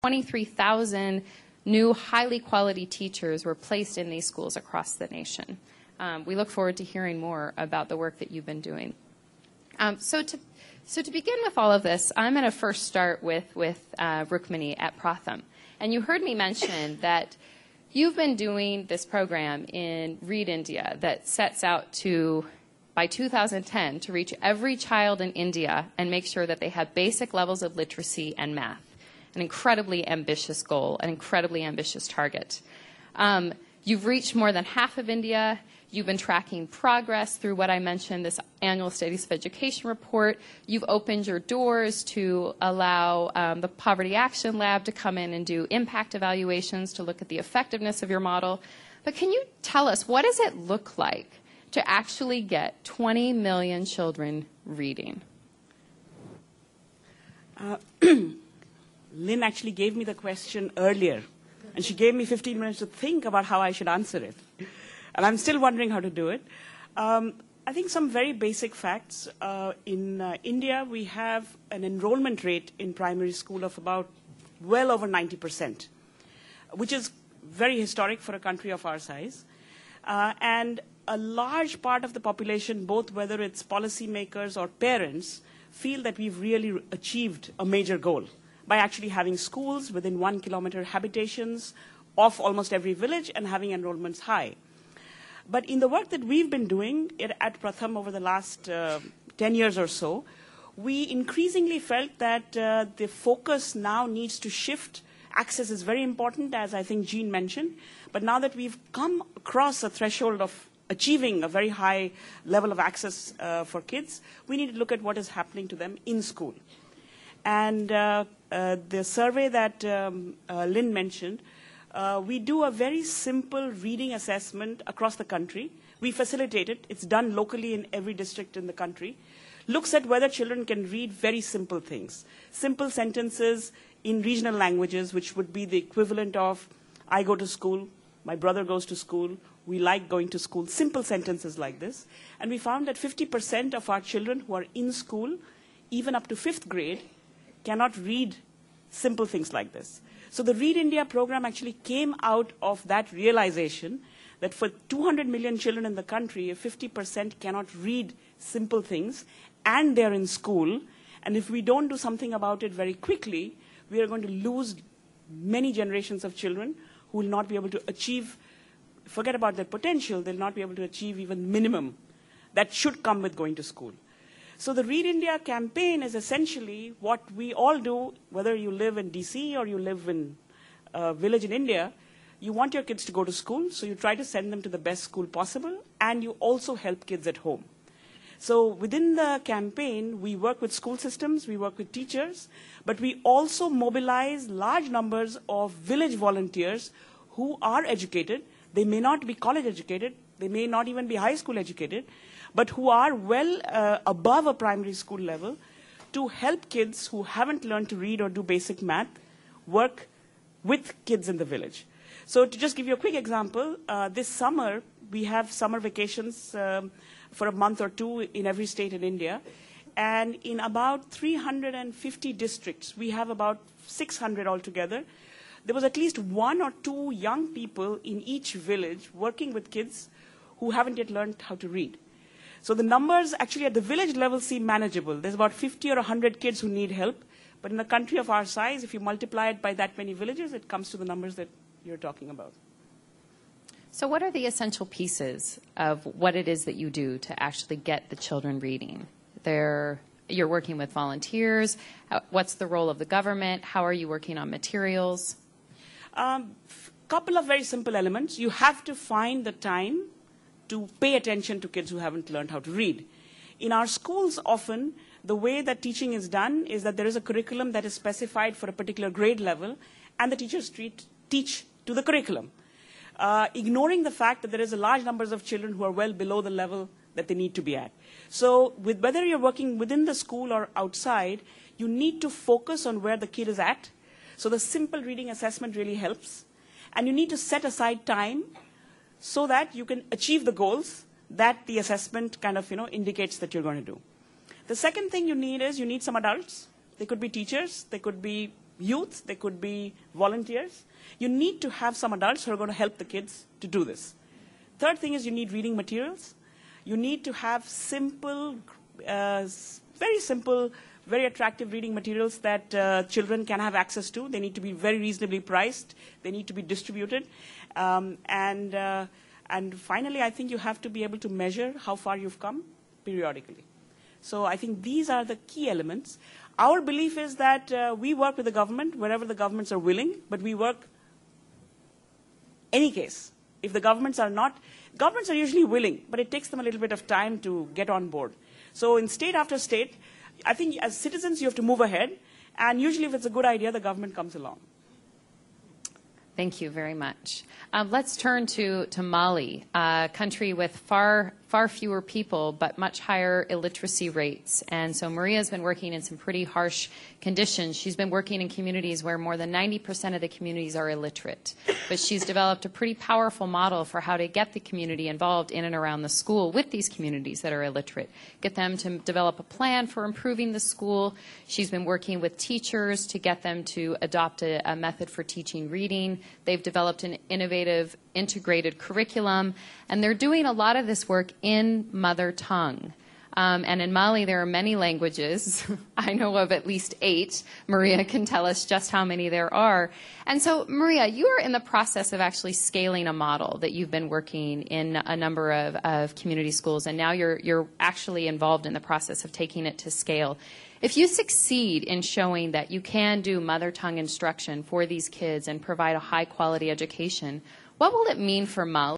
23,000 new highly quality teachers were placed in these schools across the nation. We look forward to hearing more about the work that you've been doing. So to begin with all of this, I'm going to first start with Rukmini at Pratham. And you heard me mention that you've been doing this program in Read India that sets out to, by 2010, to reach every child in India and make sure that they have basic levels of literacy and math. An incredibly ambitious goal, an incredibly ambitious target. You've reached more than half of India. You've been tracking progress through what I mentioned, this annual Status of Education report. You've opened your doors to allow the Poverty Action Lab to come in and do impact evaluations to look at the effectiveness of your model. But can you tell us, what does it look like to actually get 20 million children reading? Lynn actually gave me the question earlier, and she gave me 15 minutes to think about how I should answer it. And I'm still wondering how to do it. I think some very basic facts. In India, we have an enrollment rate in primary school of about well over 90%, which is very historic for a country of our size. And a large part of the population, both whether it's policymakers or parents, feel that we've really achieved a major goal by actually having schools within 1 kilometer habitations of almost every village and having enrollments high. But in the work that we've been doing at Pratham over the last 10 years or so, we increasingly felt that the focus now needs to shift. Access is very important, as I think Jean mentioned. But now that we've come across a threshold of achieving a very high level of access for kids, we need to look at what is happening to them in school. And the survey that Lynn mentioned, we do a very simple reading assessment across the country. We facilitate it. It's done locally in every district in the country. Looks at whether children can read very simple things. Simple sentences in regional languages, which would be the equivalent of, I go to school, my brother goes to school, we like going to school. Simple sentences like this. And we found that 50% of our children who are in school, even up to 5th grade, cannot read simple things like this. So the Read India program actually came out of that realization that for 200 million children in the country, if 50% cannot read simple things and they're in school, and if we don't do something about it very quickly, we are going to lose many generations of children who will not be able to achieve, forget about their potential, they'll not be able to achieve even minimum that should come with going to school. So the Read India campaign is essentially what we all do, whether you live in DC or you live in a village in India. You want your kids to go to school, so you try to send them to the best school possible, and you also help kids at home. So within the campaign, we work with school systems, we work with teachers, but we also mobilize large numbers of village volunteers who are educated. They may not be college educated, they may not even be high school educated, but who are well above a primary school level to help kids who haven't learned to read or do basic math work with kids in the village. So to just give you a quick example, this summer we have summer vacations for a month or two in every state in India. And in about 350 districts, we have about 600 altogether. There was at least 1 or 2 young people in each village working with kids who haven't yet learned how to read. So the numbers actually at the village level seem manageable. There's about 50 or 100 kids who need help. But in a country of our size, if you multiply it by that many villages, it comes to the numbers that you're talking about. So what are the essential pieces of what it is that you do to actually get the children reading? You're working with volunteers. What's the role of the government? How are you working on materials? Couple of very simple elements. You have to find the time to pay attention to kids who haven't learned how to read. In our schools, often, the way that teaching is done is that there is a curriculum that is specified for a particular grade level, and the teachers teach to the curriculum, ignoring the fact that there is a large numbers of children who are well below the level that they need to be at. So whether you're working within the school or outside, you need to focus on where the kid is at. So the simple reading assessment really helps. And you need to set aside time so that you can achieve the goals that the assessment kind of indicates that you're going to do. The second thing you need is you need some adults. They could be teachers, they could be youth, they could be volunteers. You need to have some adults who are going to help the kids to do this. Third thing is you need reading materials. You need to have simple, very simple, very attractive reading materials that children can have access to. They need to be very reasonably priced. They need to be distributed. And finally, I think you have to be able to measure how far you've come periodically. So I think these are the key elements. Our belief is that we work with the government wherever the governments are willing, but we work any case. If the governments are not, governments are usually willing, but it takes them a little bit of time to get on board. So in state after state, I think as citizens you have to move ahead, and usually if it's a good idea, the government comes along. Thank you very much. Let's turn to Mali, a country with far fewer people but much higher illiteracy rates. And so Maria's been working in some pretty harsh conditions. She's been working in communities where more than 90% of the communities are illiterate. But she's developed a pretty powerful model for how to get the community involved in and around the school with these communities that are illiterate, get them to develop a plan for improving the school. She's been working with teachers to get them to adopt a method for teaching reading. They've developed an innovative integrated curriculum, and they're doing a lot of this work in mother tongue. And in Mali, there are many languages. I know of at least 8. Maria can tell us just how many there are. And so, Maria, you are in the process of actually scaling a model that you've been working in a number of community schools, and now you're actually involved in the process of taking it to scale. If you succeed in showing that you can do mother tongue instruction for these kids and provide a high-quality education, what will it mean for Mali?